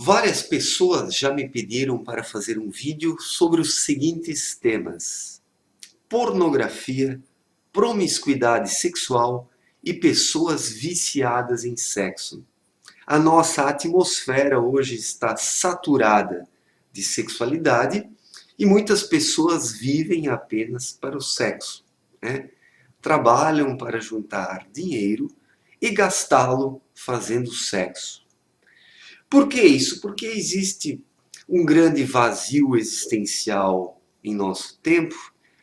Várias pessoas já me pediram para fazer um vídeo sobre os seguintes temas: pornografia, promiscuidade sexual e pessoas viciadas em sexo. A nossa atmosfera hoje está saturada de sexualidade e muitas pessoas vivem apenas para o sexo, né? Trabalham para juntar dinheiro e gastá-lo fazendo sexo. Por que isso? Porque existe um grande vazio existencial em nosso tempo,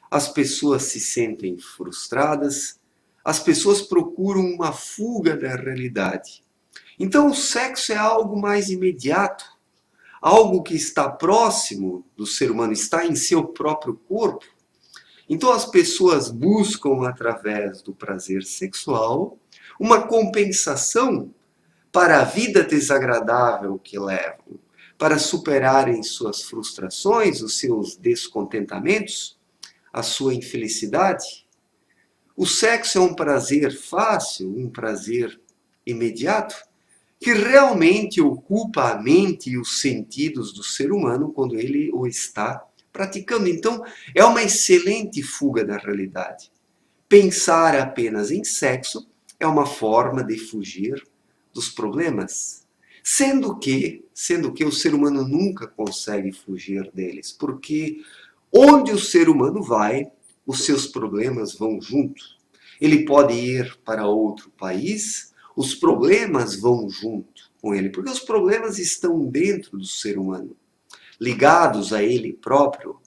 as pessoas se sentem frustradas, as pessoas procuram uma fuga da realidade. Então o sexo é algo mais imediato, algo que está próximo do ser humano, está em seu próprio corpo. Então as pessoas buscam, através do prazer sexual, uma compensação para a vida desagradável que levam, para superarem suas frustrações, os seus descontentamentos, a sua infelicidade. O sexo é um prazer fácil, um prazer imediato, que realmente ocupa a mente e os sentidos do ser humano quando ele o está praticando. Então, é uma excelente fuga da realidade. Pensar apenas em sexo é uma forma de fugir dos problemas, sendo que o ser humano nunca consegue fugir deles, porque onde o ser humano vai, os seus problemas vão junto. Ele pode ir para outro país, os problemas vão junto com ele, porque os problemas estão dentro do ser humano, ligados a ele próprio.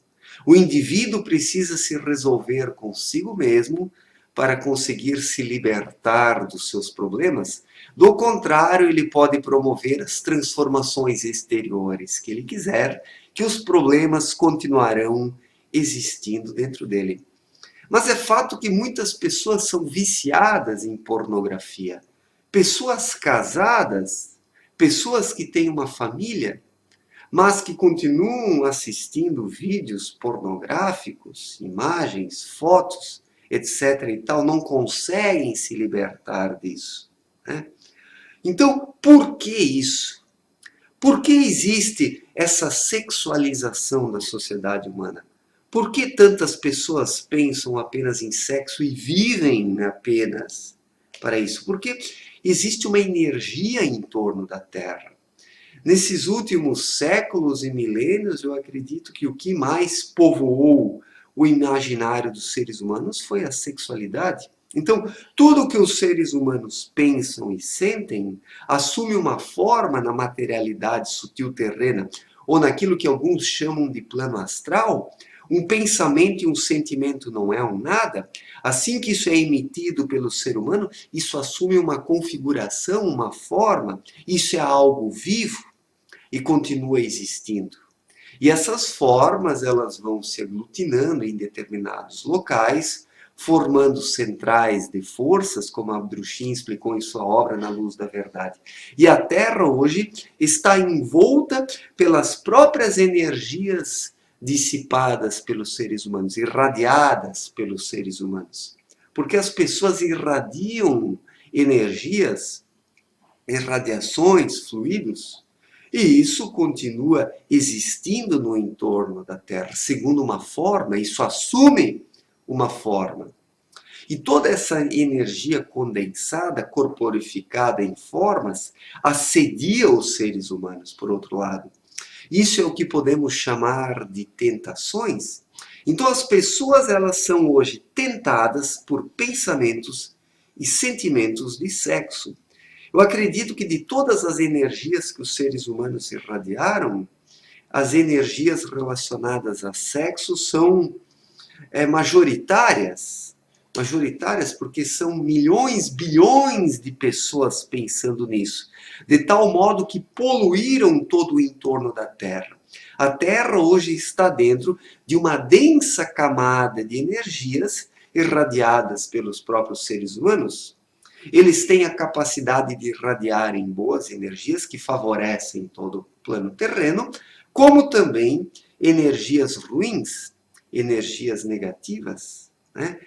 O indivíduo precisa se resolver consigo mesmo para conseguir se libertar dos seus problemas. Do contrário, ele pode promover as transformações exteriores que ele quiser, que os problemas continuarão existindo dentro dele. Mas é fato que muitas pessoas são viciadas em pornografia. Pessoas casadas, pessoas que têm uma família, mas que continuam assistindo vídeos pornográficos, imagens, fotos, etc. e tal, não conseguem se libertar disso, né? Então, por que isso? Por que existe essa sexualização da sociedade humana? Por que tantas pessoas pensam apenas em sexo e vivem apenas para isso? Porque existe uma energia em torno da Terra. Nesses últimos séculos e milênios, eu acredito que o que mais povoou o imaginário dos seres humanos foi a sexualidade. Então, tudo que os seres humanos pensam e sentem assume uma forma na materialidade sutil terrena, ou naquilo que alguns chamam de plano astral. Um pensamento e um sentimento não é um nada. Assim que isso é emitido pelo ser humano, isso assume uma configuração, uma forma, isso é algo vivo e continua existindo. E essas formas elas vão se aglutinando em determinados locais, formando centrais de forças, como Abdruchin explicou em sua obra Na Luz da Verdade. E a Terra hoje está envolta pelas próprias energias dissipadas pelos seres humanos, irradiadas pelos seres humanos. Porque as pessoas irradiam energias, irradiações, fluidos, e isso continua existindo no entorno da Terra, segundo uma forma, isso assume uma forma. E toda essa energia condensada, corporificada em formas, assedia os seres humanos, por outro lado. Isso é o que podemos chamar de tentações. Então as pessoas elas são hoje tentadas por pensamentos e sentimentos de sexo. Eu acredito que de todas as energias que os seres humanos irradiaram, as energias relacionadas a sexo são majoritárias. Majoritárias porque são milhões, bilhões de pessoas pensando nisso. De tal modo que poluíram todo o entorno da Terra. A Terra hoje está dentro de uma densa camada de energias irradiadas pelos próprios seres humanos. Eles têm a capacidade de irradiarem boas energias que favorecem todo o plano terreno, como também energias ruins, energias negativas, né?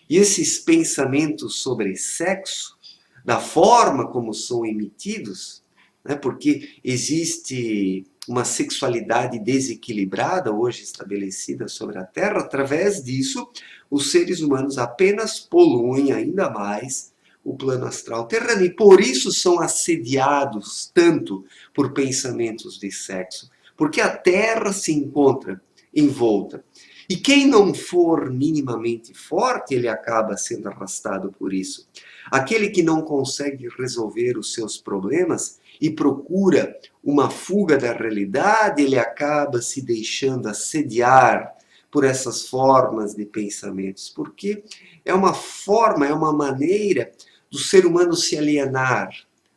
E esses pensamentos sobre sexo, da forma como são emitidos, né? Porque existe uma sexualidade desequilibrada hoje estabelecida sobre a Terra. Através disso, os seres humanos apenas poluem ainda mais o plano astral terreno, e por isso são assediados tanto por pensamentos de sexo, porque a Terra se encontra envolta. E quem não for minimamente forte, ele acaba sendo arrastado por isso. Aquele que não consegue resolver os seus problemas e procura uma fuga da realidade, ele acaba se deixando assediar por essas formas de pensamentos, porque é uma forma, é uma maneira do ser humano se alienar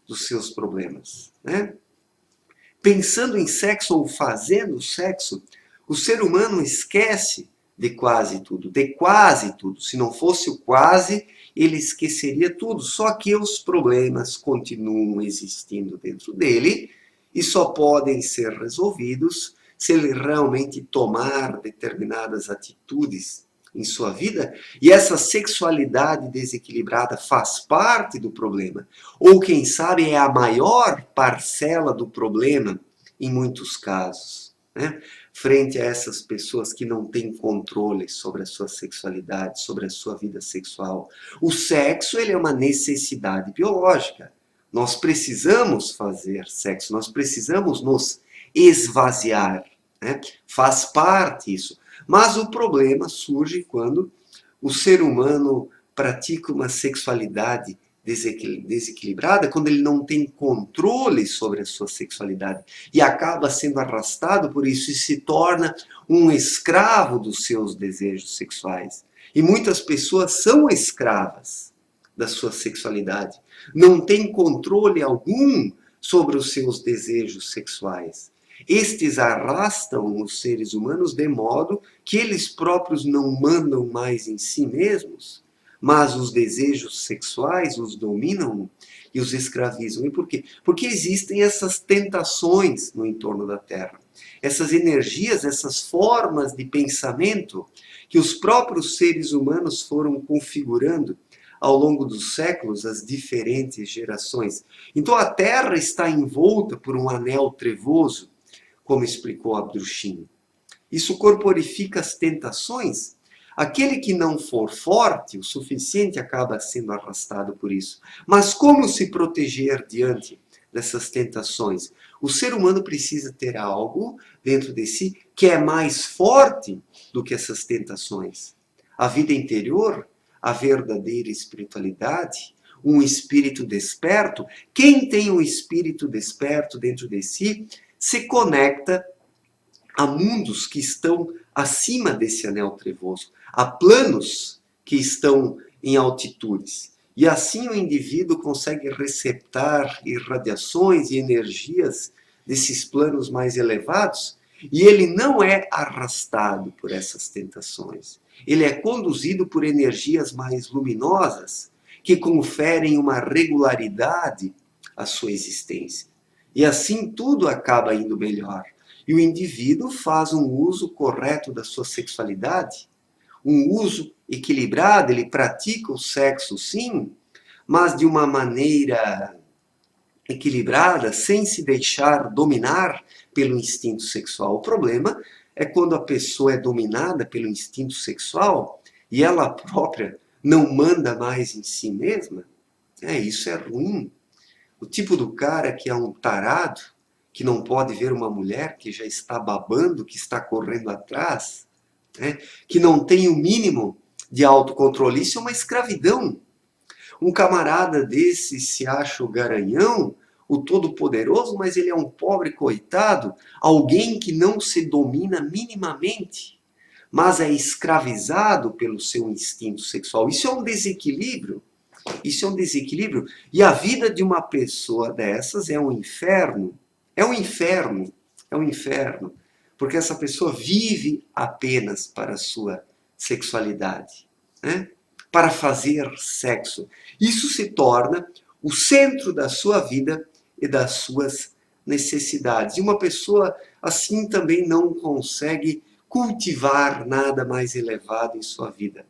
dos seus problemas, né? Pensando em sexo ou fazendo sexo, o ser humano esquece de quase tudo, de quase tudo. Se não fosse o quase, ele esqueceria tudo. Só que os problemas continuam existindo dentro dele e só podem ser resolvidos se ele realmente tomar determinadas atitudes em sua vida, e essa sexualidade desequilibrada faz parte do problema, ou quem sabe é a maior parcela do problema em muitos casos, né? Frente a essas pessoas que não têm controle sobre a sua sexualidade, sobre a sua vida sexual. O sexo, ele é uma necessidade biológica. Nós precisamos fazer sexo, nós precisamos nos esvaziar, né? Faz parte isso. Mas o problema surge quando o ser humano pratica uma sexualidade desequilibrada, quando ele não tem controle sobre a sua sexualidade e acaba sendo arrastado por isso e se torna um escravo dos seus desejos sexuais. E muitas pessoas são escravas da sua sexualidade, não têm controle algum sobre os seus desejos sexuais. Estes arrastam os seres humanos de modo que eles próprios não mandam mais em si mesmos, mas os desejos sexuais os dominam e os escravizam. E por quê? Porque existem essas tentações no entorno da Terra. Essas energias, essas formas de pensamento que os próprios seres humanos foram configurando ao longo dos séculos, as diferentes gerações. Então a Terra está envolta por um anel trevoso, como explicou Abdrushim. Isso corporifica as tentações. Aquele que não for forte o suficiente acaba sendo arrastado por isso. Mas como se proteger diante dessas tentações? O ser humano precisa ter algo dentro de si que é mais forte do que essas tentações. A vida interior, a verdadeira espiritualidade, um espírito desperto. Quem tem um espírito desperto dentro de si se conecta a mundos que estão acima desse anel trevoso, a planos que estão em altitudes. E assim o indivíduo consegue receptar irradiações e energias desses planos mais elevados, e ele não é arrastado por essas tentações. Ele é conduzido por energias mais luminosas, que conferem uma regularidade à sua existência. E assim tudo acaba indo melhor. E o indivíduo faz um uso correto da sua sexualidade, um uso equilibrado, ele pratica o sexo sim, mas de uma maneira equilibrada, sem se deixar dominar pelo instinto sexual. O problema é quando a pessoa é dominada pelo instinto sexual e ela própria não manda mais em si mesma. Isso é ruim. O tipo do cara que é um tarado, que não pode ver uma mulher que já está babando, que está correndo atrás, né? Que não tem o mínimo de autocontrole. Isso é uma escravidão. Um camarada desse se acha o garanhão, o todo-poderoso, mas ele é um pobre coitado, alguém que não se domina minimamente, mas é escravizado pelo seu instinto sexual. Isso é um desequilíbrio. Isso é um desequilíbrio. E a vida de uma pessoa dessas é um inferno. É um inferno. É um inferno. Porque essa pessoa vive apenas para a sua sexualidade, né? Para fazer sexo. Isso se torna o centro da sua vida e das suas necessidades. E uma pessoa assim também não consegue cultivar nada mais elevado em sua vida.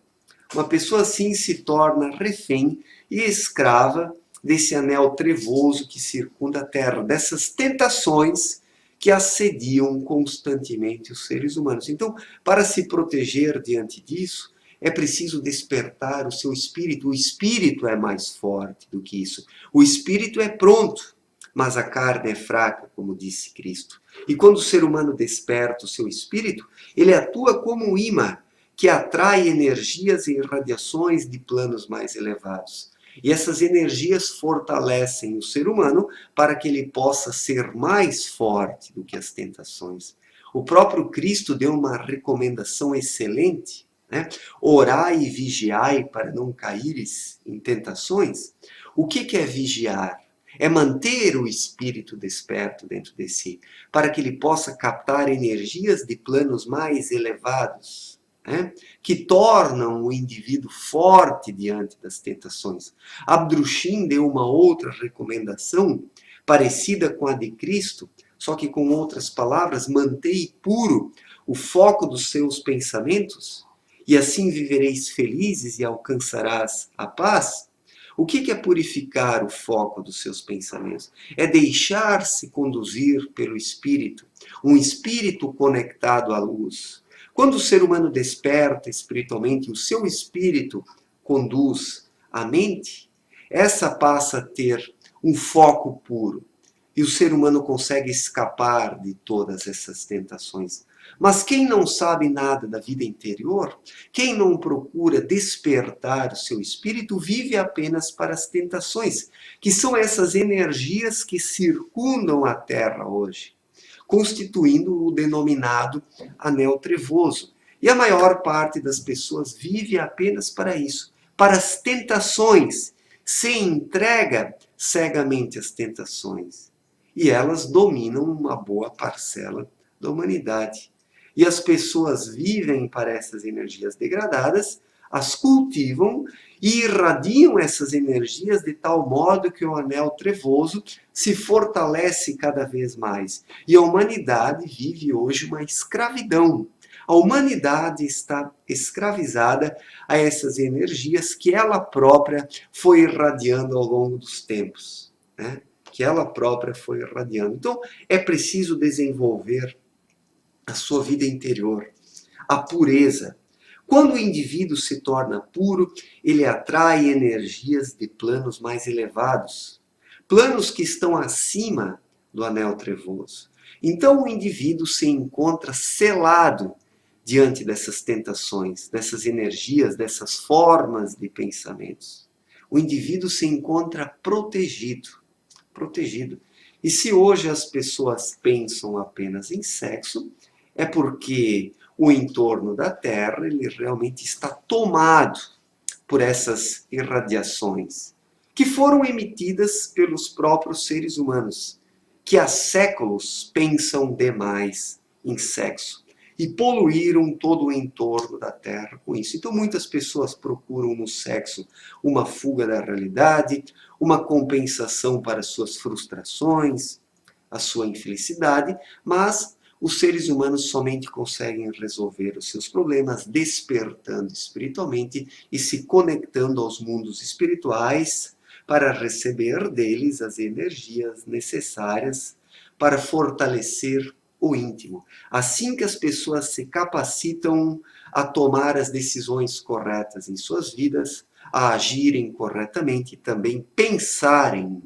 Uma pessoa assim se torna refém e escrava desse anel trevoso que circunda a Terra, dessas tentações que assediam constantemente os seres humanos. Então, para se proteger diante disso, é preciso despertar o seu espírito. O espírito é mais forte do que isso. O espírito é pronto, mas a carne é fraca, como disse Cristo. E quando o ser humano desperta o seu espírito, ele atua como um imã que atrai energias e radiações de planos mais elevados. E essas energias fortalecem o ser humano para que ele possa ser mais forte do que as tentações. O próprio Cristo deu uma recomendação excelente, né? Orai e vigiai para não caíres em tentações. O que é vigiar? É manter o espírito desperto dentro de si, para que ele possa captar energias de planos mais elevados, né? Que tornam o indivíduo forte diante das tentações. Abdrushim deu uma outra recomendação, parecida com a de Cristo, só que com outras palavras: mantei puro o foco dos seus pensamentos, e assim vivereis felizes e alcançarás a paz. O que é purificar o foco dos seus pensamentos? É deixar-se conduzir pelo Espírito, um espírito conectado à luz. Quando o ser humano desperta espiritualmente, o seu espírito conduz a mente, essa passa a ter um foco puro. E o ser humano consegue escapar de todas essas tentações. Mas quem não sabe nada da vida interior, quem não procura despertar o seu espírito, vive apenas para as tentações, que são essas energias que circundam a Terra hoje, constituindo o denominado anel trevoso. E a maior parte das pessoas vive apenas para isso, para as tentações, se entrega cegamente às tentações. E elas dominam uma boa parcela da humanidade. E as pessoas vivem para essas energias degradadas, as cultivam e irradiam essas energias de tal modo que o anel trevoso se fortalece cada vez mais. E a humanidade vive hoje uma escravidão. A humanidade está escravizada a essas energias que ela própria foi irradiando ao longo dos tempos, né? Que ela própria foi irradiando. Então, é preciso desenvolver a sua vida interior, a pureza. Quando o indivíduo se torna puro, ele atrai energias de planos mais elevados, planos que estão acima do anel trevoso. Então o indivíduo se encontra selado diante dessas tentações, dessas energias, dessas formas de pensamentos. O indivíduo se encontra protegido. E se hoje as pessoas pensam apenas em sexo, é porque o entorno da Terra ele realmente está tomado por essas irradiações que foram emitidas pelos próprios seres humanos, que há séculos pensam demais em sexo e poluíram todo o entorno da Terra com isso. Então muitas pessoas procuram no sexo uma fuga da realidade, uma compensação para suas frustrações, a sua infelicidade, mas os seres humanos somente conseguem resolver os seus problemas despertando espiritualmente e se conectando aos mundos espirituais para receber deles as energias necessárias para fortalecer o íntimo. Assim que as pessoas se capacitam a tomar as decisões corretas em suas vidas, a agirem corretamente e também pensarem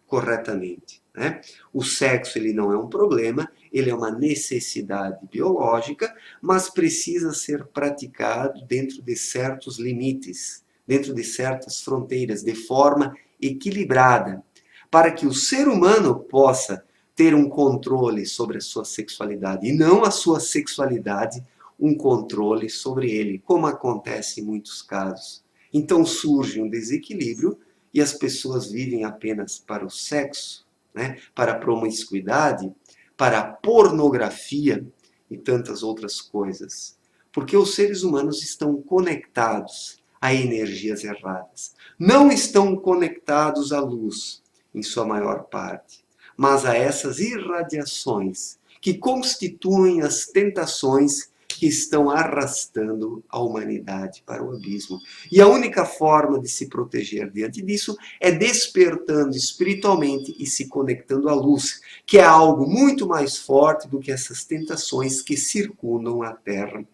corretamente, né? O sexo ele não é um problema, ele é uma necessidade biológica, mas precisa ser praticado dentro de certos limites, dentro de certas fronteiras, de forma equilibrada, para que o ser humano possa ter um controle sobre a sua sexualidade, e não a sua sexualidade um controle sobre ele, como acontece em muitos casos. Então surge um desequilíbrio e as pessoas vivem apenas para o sexo, né? Para a promiscuidade, para a pornografia e tantas outras coisas. Porque os seres humanos estão conectados a energias erradas. Não estão conectados à luz, em sua maior parte, mas a essas irradiações que constituem as tentações que estão arrastando a humanidade para o abismo. E a única forma de se proteger diante disso é despertando espiritualmente e se conectando à luz, que é algo muito mais forte do que essas tentações que circundam a Terra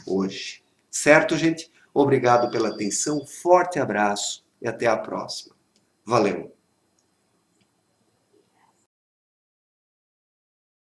hoje. Certo, gente? Obrigado pela atenção, forte abraço e até a próxima. Valeu!